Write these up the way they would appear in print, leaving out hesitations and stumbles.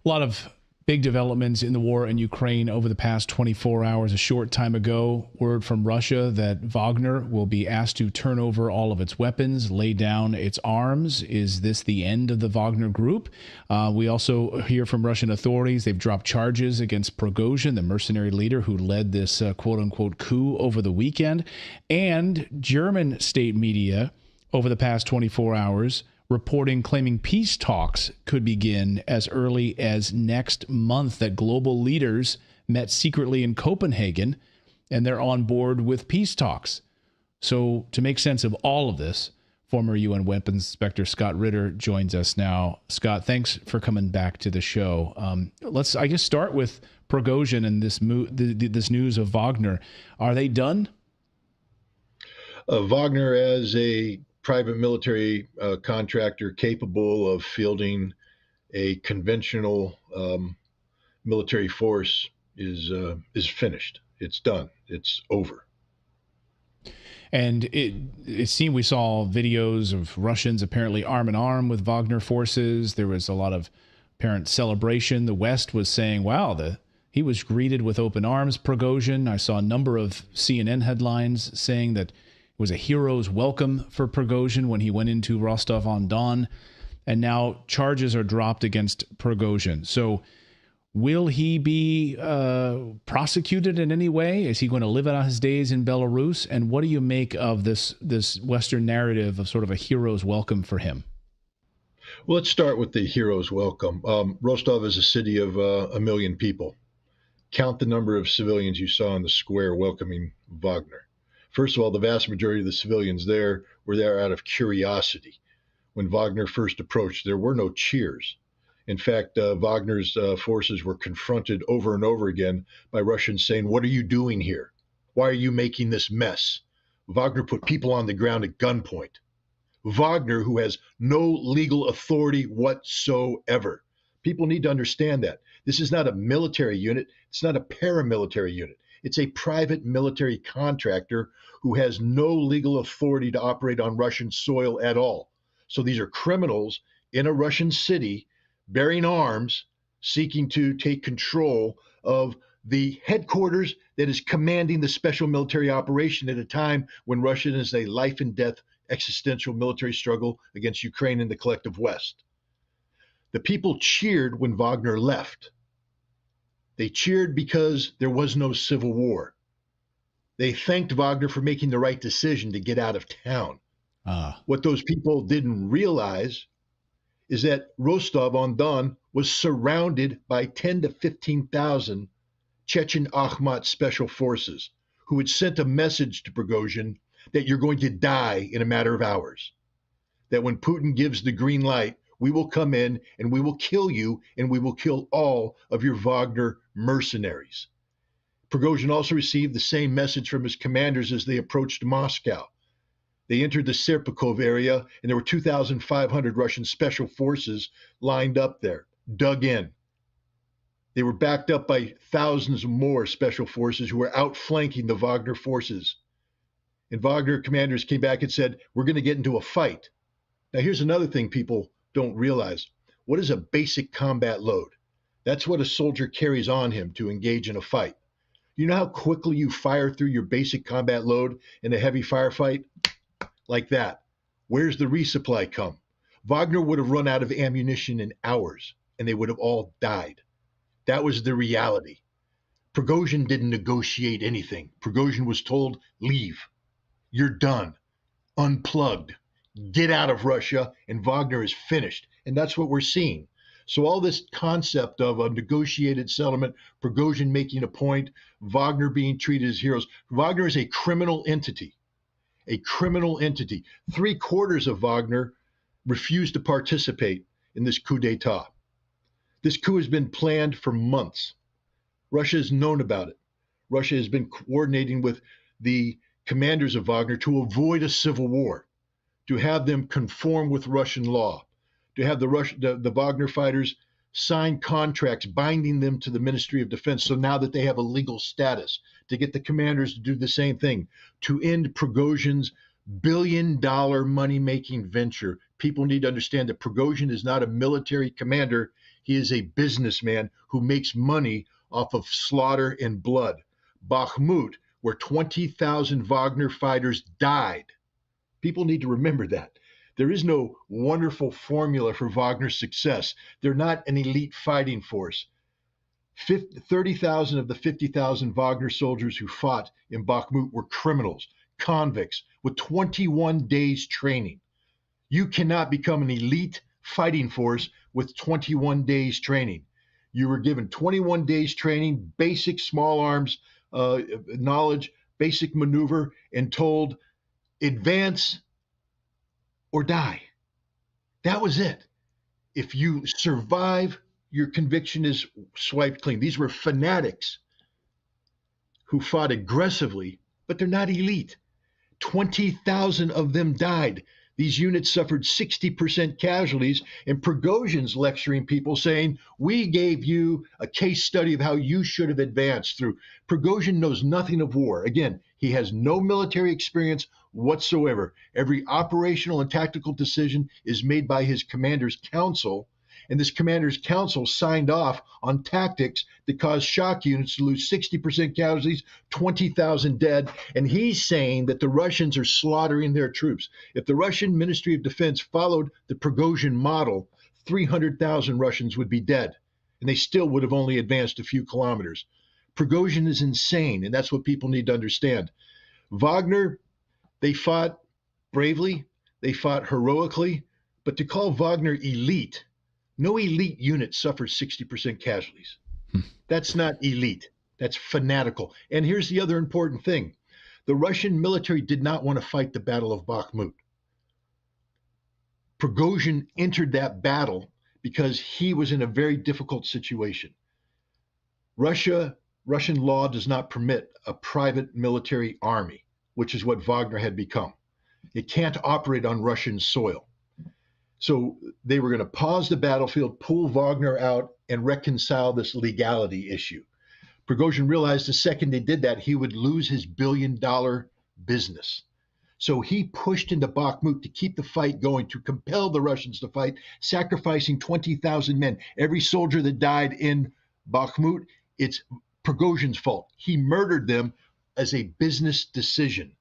A lot of big developments in the war in Ukraine over the past 24 hours. A short time ago, word from Russia that Wagner will be asked to turn over all of its weapons, lay down its arms. Is this the end of the Wagner group? We also hear from Russian authorities. They've dropped charges against Prigozhin, the mercenary leader who led this quote-unquote coup over the weekend. And German state media over the past 24 hours claiming peace talks could begin as early as next month, that global leaders met secretly in Copenhagen and they're on board with peace talks. So to make sense of all of this, former UN Weapons Inspector Scott Ritter joins us now. Scott, thanks for coming back to the show. Let's, I guess, start with Prigozhin and this news of Wagner. Are they done? Wagner, as a private military contractor capable of fielding a conventional military force, is finished. It's done. It's over. And it seemed, we saw videos of Russians apparently arm in arm with Wagner forces. There was a lot of apparent celebration. The West was saying, wow, he was greeted with open arms, Prigozhin. I saw a number of CNN headlines saying that it was a hero's welcome for Prigozhin when he went into Rostov-on-Don. And now charges are dropped against Prigozhin. So will he be prosecuted in any way? Is he going to live out his days in Belarus? And what do you make of this Western narrative of sort of a hero's welcome for him? Well, let's start with the hero's welcome. Rostov is a city of 1 million people. Count the number of civilians you saw in the square welcoming Wagner. First of all, the vast majority of the civilians there were there out of curiosity. When Wagner first approached, there were no cheers. In fact, Wagner's forces were confronted over and over again by Russians saying, "What are you doing here? Why are you making this mess?" Wagner put people on the ground at gunpoint. Wagner, who has no legal authority whatsoever. People need to understand that. This is not a military unit. It's not a paramilitary unit. It's a private military contractor who has no legal authority to operate on Russian soil at all. So these are criminals in a Russian city bearing arms, seeking to take control of the headquarters that is commanding the special military operation at a time when Russia is a life and death existential military struggle against Ukraine and the collective West. The people cheered when Wagner left. They cheered because there was no civil war. They thanked Wagner for making the right decision to get out of town. What those people didn't realize is that Rostov-on-Don was surrounded by 10 to 15,000 Chechen Akhmat special forces who had sent a message to Prigozhin that you're going to die in a matter of hours. That when Putin gives the green light, we will come in and we will kill you and we will kill all of your Wagner mercenaries. Prigozhin also received the same message from his commanders as they approached Moscow. They entered the Serpukov area and there were 2,500 Russian special forces lined up there, dug in. They were backed up by thousands more special forces who were outflanking the Wagner forces. And Wagner commanders came back and said, we're going to get into a fight. Now, here's another thing people don't realize. What is a basic combat load? That's what a soldier carries on him to engage in a fight. You know how quickly you fire through your basic combat load in a heavy firefight? Like that. Where's the resupply come? Wagner would have run out of ammunition in hours, and they would have all died. That was the reality. Prigozhin didn't negotiate anything. Prigozhin was told, leave. You're done. Unplugged. Get out of Russia, and Wagner is finished. And that's what we're seeing. So all this concept of a negotiated settlement, Prigozhin making a point, Wagner being treated as heroes. Wagner is a criminal entity. A criminal entity. 3/4 of Wagner refused to participate in this coup d'etat. This coup has been planned for months. Russia has known about it. Russia has been coordinating with the commanders of Wagner to avoid a civil war, to have them conform with Russian law, to have the Wagner fighters sign contracts binding them to the Ministry of Defense. So now that they have a legal status, to get the commanders to do the same thing, to end Prigozhin's billion-dollar money-making venture. People need to understand that Prigozhin is not a military commander. He is a businessman who makes money off of slaughter and blood. Bakhmut, where 20,000 Wagner fighters died. People need to remember that. There is no wonderful formula for Wagner's success. They're not an elite fighting force. 30,000 of the 50,000 Wagner soldiers who fought in Bakhmut were criminals, convicts, with 21 days training. You cannot become an elite fighting force with 21 days training. You were given 21 days training, basic small arms knowledge, basic maneuver, and told, advance or die. That was it. If you survive, your conviction is swiped clean. These were fanatics who fought aggressively, but they're not elite. 20,000 of them died. These units suffered 60% casualties, and Prigozhin's lecturing people saying, we gave you a case study of how you should have advanced through. Prigozhin knows nothing of war. Again, he has no military experience whatsoever. Every operational and tactical decision is made by his commander's council, and this commander's council signed off on tactics that caused shock units to lose 60% casualties, 20,000 dead, and he's saying that the Russians are slaughtering their troops. If the Russian Ministry of Defense followed the Prigozhin model, 300,000 Russians would be dead, and they still would have only advanced a few kilometers. Prigozhin is insane, and that's what people need to understand. Wagner, they fought bravely, they fought heroically, but to call Wagner elite, no elite unit suffers 60% casualties. That's not elite. That's fanatical. And here's the other important thing. The Russian military did not want to fight the Battle of Bakhmut. Prigozhin entered that battle because he was in a very difficult situation. Russian law does not permit a private military army, which is what Wagner had become. It can't operate on Russian soil. So they were going to pause the battlefield, pull Wagner out, and reconcile this legality issue. Prigozhin realized the second they did that, he would lose his billion-dollar business. So he pushed into Bakhmut to keep the fight going, to compel the Russians to fight, sacrificing 20,000 men. Every soldier that died in Bakhmut, it's Prigozhin's fault. He murdered them as a business decision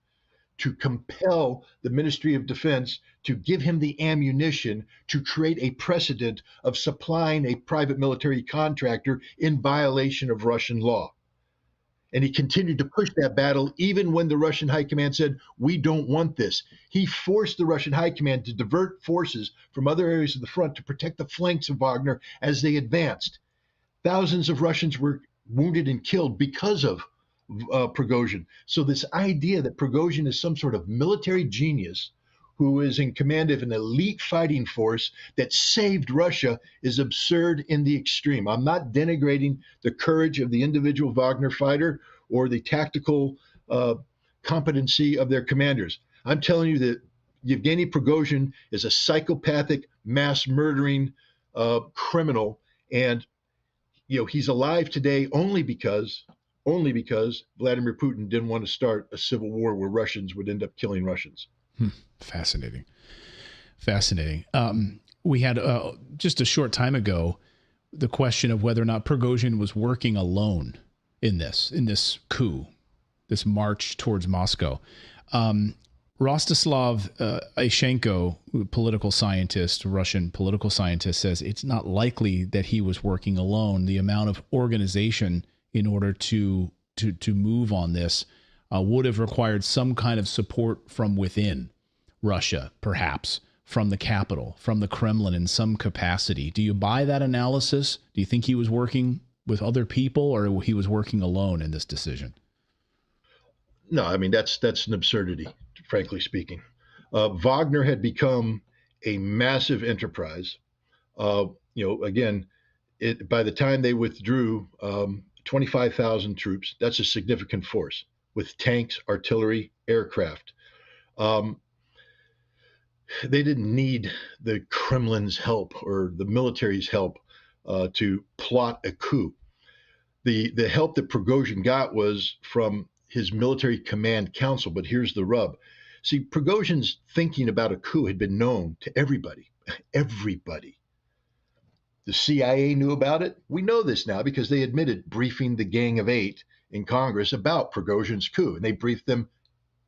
to compel the Ministry of Defense to give him the ammunition to create a precedent of supplying a private military contractor in violation of Russian law. And he continued to push that battle even when the Russian high command said, we don't want this. He forced the Russian high command to divert forces from other areas of the front to protect the flanks of Wagner as they advanced. Thousands of Russians were wounded and killed because of Prigozhin. So this idea that Prigozhin is some sort of military genius who is in command of an elite fighting force that saved Russia is absurd in the extreme. I'm not denigrating the courage of the individual Wagner fighter or the tactical competency of their commanders. I'm telling you that Yevgeny Prigozhin is a psychopathic, mass murdering criminal, and he's alive today only because Vladimir Putin didn't want to start a civil war where Russians would end up killing Russians. Fascinating. We had just a short time ago the question of whether or not Prigozhin was working alone in this coup, this march towards Moscow. Rostislav Ayshenko, political scientist, Russian political scientist, says it's not likely that he was working alone. The amount of organization in order to move on this would have required some kind of support from within Russia, perhaps from the capital, from the Kremlin in some capacity. Do you buy that analysis? Do you think he was working with other people, or he was working alone in this decision? No, I mean, that's an absurdity, frankly speaking. Wagner had become a massive enterprise. Again, by the time they withdrew, 25,000 troops, that's a significant force with tanks, artillery, aircraft. They didn't need the Kremlin's help or the military's help to plot a coup. The help that Prigozhin got was from his military command council, but here's the rub. See, Prigozhin's thinking about a coup had been known to everybody. The CIA knew about it. We know this now because they admitted briefing the Gang of Eight in Congress about Prigozhin's coup, and they briefed them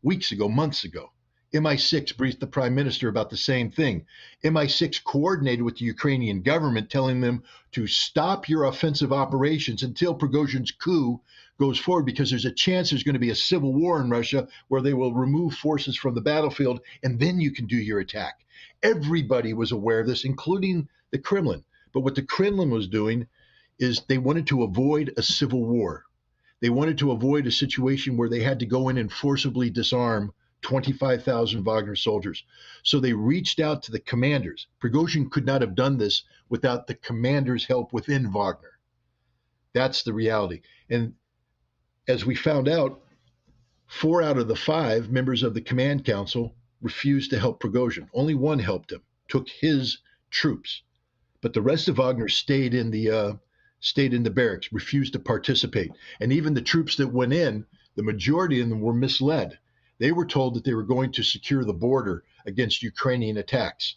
weeks ago, months ago. MI6 briefed the prime minister about the same thing. MI6 coordinated with the Ukrainian government, telling them to stop your offensive operations until Prigozhin's coup goes forward, because there's a chance there's going to be a civil war in Russia where they will remove forces from the battlefield, and then you can do your attack. Everybody was aware of this, including the Kremlin. But what the Kremlin was doing is they wanted to avoid a civil war. They wanted to avoid a situation where they had to go in and forcibly disarm 25,000 Wagner soldiers. So they reached out to the commanders. Prigozhin could not have done this without the commanders' help within Wagner. That's the reality. And as we found out, 4 out of the 5 members of the command council refused to help Prigozhin. Only one helped him, took his troops. But the rest of Wagner stayed in the barracks, refused to participate. And even the troops that went in, the majority of them were misled. They were told that they were going to secure the border against Ukrainian attacks.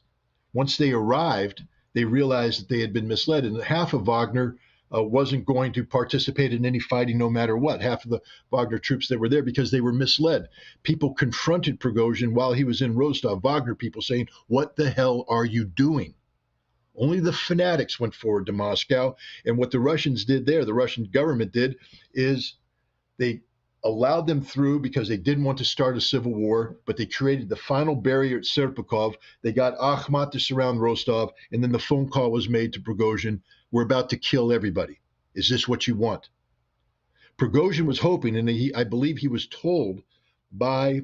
Once they arrived, they realized that they had been misled, and half of Wagner wasn't going to participate in any fighting no matter what. Half of the Wagner troops that were there, because they were misled. People confronted Prigozhin while he was in Rostov, Wagner people saying, "What the hell are you doing?" Only the fanatics went forward to Moscow. And what the Russians did there, the Russian government did, is they allowed them through because they didn't want to start a civil war, but they created the final barrier at Serpukhov. They got Akhmat to surround Rostov, and then the phone call was made to Prigozhin, "We're about to kill everybody. Is this what you want?" Prigozhin was hoping, and I believe he was told by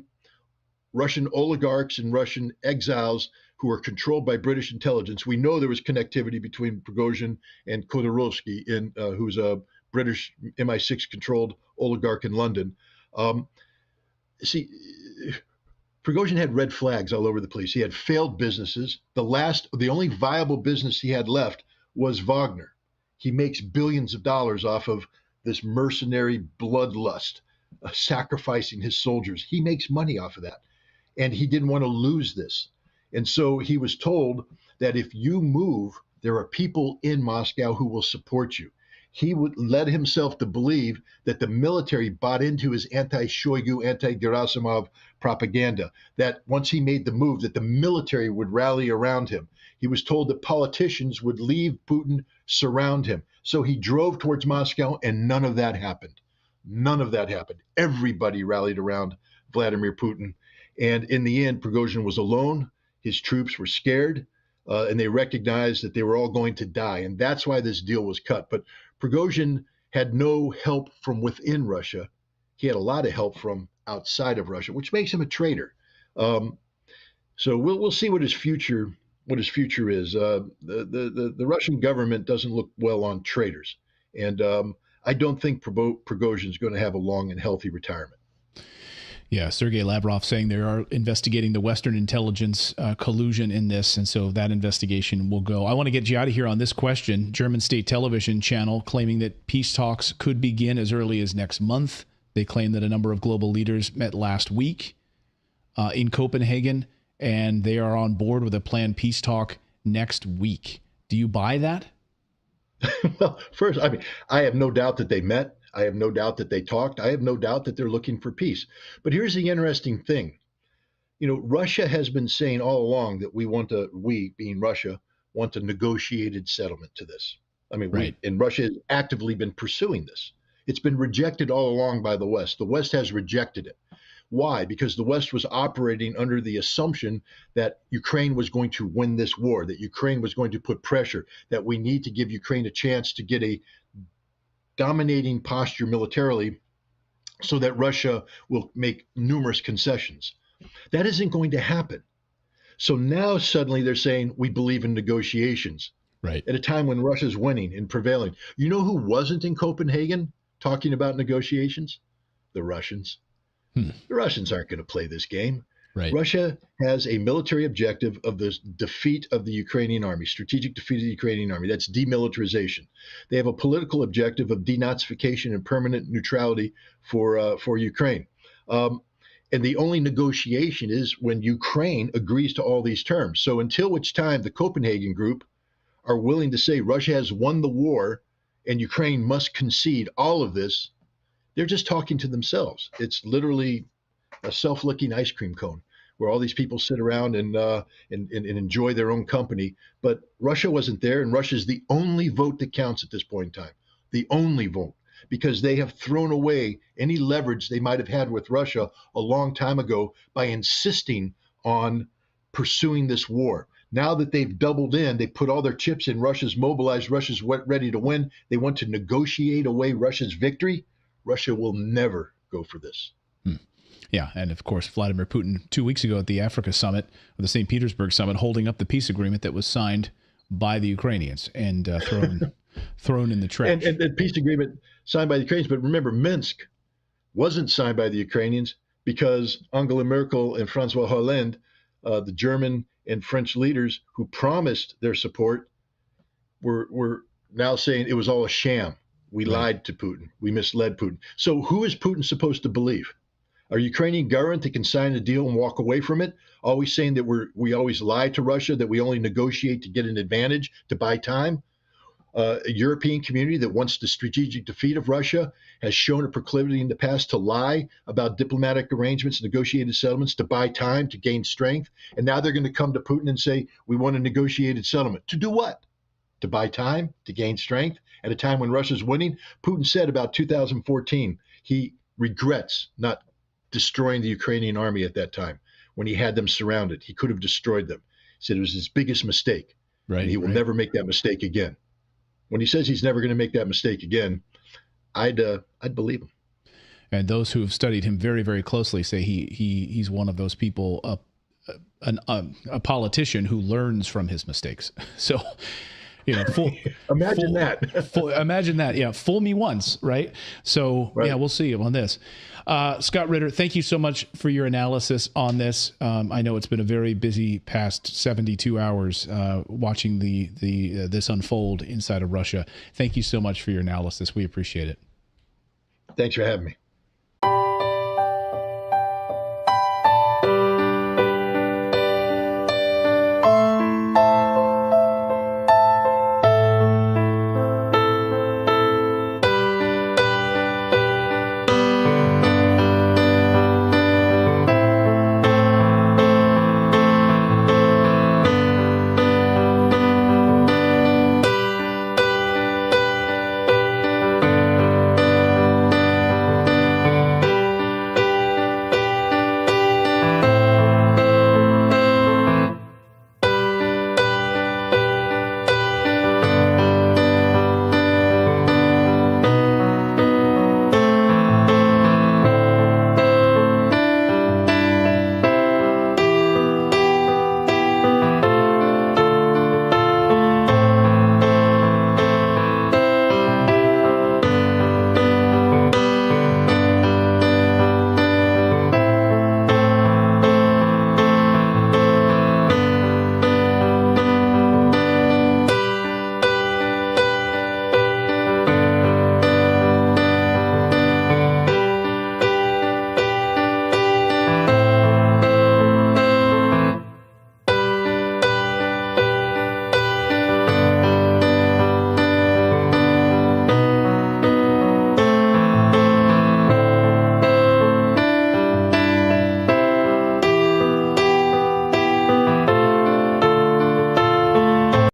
Russian oligarchs and Russian exiles who are controlled by British intelligence. We know there was connectivity between Prigozhin and Khodorkovsky, who's a British MI6-controlled oligarch in London. See, Prigozhin had red flags all over the place. He had failed businesses. The only viable business he had left was Wagner. He makes billions of dollars off of this mercenary bloodlust, sacrificing his soldiers. He makes money off of that. And he didn't want to lose this. And so he was told that if you move, there are people in Moscow who will support you. He would led himself to believe that the military bought into his anti-Shoigu, anti-Gerasimov propaganda, that once he made the move, that the military would rally around him. He was told that politicians would leave Putin, surround him. So he drove towards Moscow, and none of that happened. None of that happened. Everybody rallied around Vladimir Putin. And in the end, Prigozhin was alone. His troops were scared, and they recognized that they were all going to die. And that's why this deal was cut. But Prigozhin had no help from within Russia. He had a lot of help from outside of Russia, which makes him a traitor. So we'll see what his future is. The Russian government doesn't look well on traitors, and I don't think Prigozhin's going to have a long and healthy retirement. Yeah, Sergei Lavrov saying they are investigating the Western intelligence collusion in this, and so that investigation will go. I want to get you out of here on this question. German state television channel claiming that peace talks could begin as early as next month. They claim that a number of global leaders met last week in Copenhagen, and they are on board with a planned peace talk next week. Do you buy that? Well, first, I have no doubt that they met. I have no doubt that they talked. I have no doubt that they're looking for peace. But here's the interesting thing. Russia has been saying all along that we being Russia, want a negotiated settlement to this. Right. And Russia has actively been pursuing this. It's been rejected all along by the West. The West has rejected it. Why? Because the West was operating under the assumption that Ukraine was going to win this war, that Ukraine was going to put pressure, that we need to give Ukraine a chance to get a dominating posture militarily so that Russia will make numerous concessions. That isn't going to happen. So now suddenly they're saying we believe in negotiations. Right. At a time when Russia's winning and prevailing. You know who wasn't in Copenhagen talking about negotiations? The Russians. The Russians aren't going to play this game. Right. Russia has a military objective of the defeat of the Ukrainian army, strategic defeat of the Ukrainian army. That's demilitarization. They have a political objective of denazification and permanent neutrality for Ukraine. And the only negotiation is when Ukraine agrees to all these terms. So until which time the Copenhagen group are willing to say Russia has won the war and Ukraine must concede all of this, they're just talking to themselves. It's literally a self-licking ice cream cone where all these people sit around and enjoy their own company. But Russia wasn't there, and Russia is the only vote that counts at this point in time, the only vote, because they have thrown away any leverage they might have had with Russia a long time ago by insisting on pursuing this war. Now that they've doubled in, they put all their chips in, Russia's mobilized, Russia's ready to win. They want to negotiate away Russia's victory. Russia will never go for this. Yeah, and of course, Vladimir Putin 2 weeks ago at the Africa summit, or the St. Petersburg summit, holding up the peace agreement that was signed by the Ukrainians and thrown in the trash. And the peace agreement signed by the Ukrainians, but remember, Minsk wasn't signed by the Ukrainians because Angela Merkel and Francois Hollande, the German and French leaders who promised their support, were now saying it was all a sham. We lied to Putin. We misled Putin. So who is Putin supposed to believe? Are Ukrainian government that can sign a deal and walk away from it, always saying that we always lie to Russia, that we only negotiate to get an advantage, to buy time? A European community that wants the strategic defeat of Russia has shown a proclivity in the past to lie about diplomatic arrangements, negotiated settlements, to buy time, to gain strength. And now they're going to come to Putin and say, we want a negotiated settlement. To do what? To buy time, to gain strength at a time when Russia's winning? Putin said about 2014, he regrets not destroying the Ukrainian army at that time when he had them surrounded. He could have destroyed them. He said it was his biggest mistake. Right, and he will never make that mistake again. When he says he's never going to make that mistake again, I'd believe him. And those who have studied him very, very closely say he's one of those people, a politician who learns from his mistakes. So, imagine that. Yeah, fool me once, right? So, yeah, we'll see on this. Scott Ritter, thank you so much for your analysis on this. I know it's been a very busy past 72 hours watching this unfold inside of Russia. Thank you so much for your analysis. We appreciate it. Thanks for having me.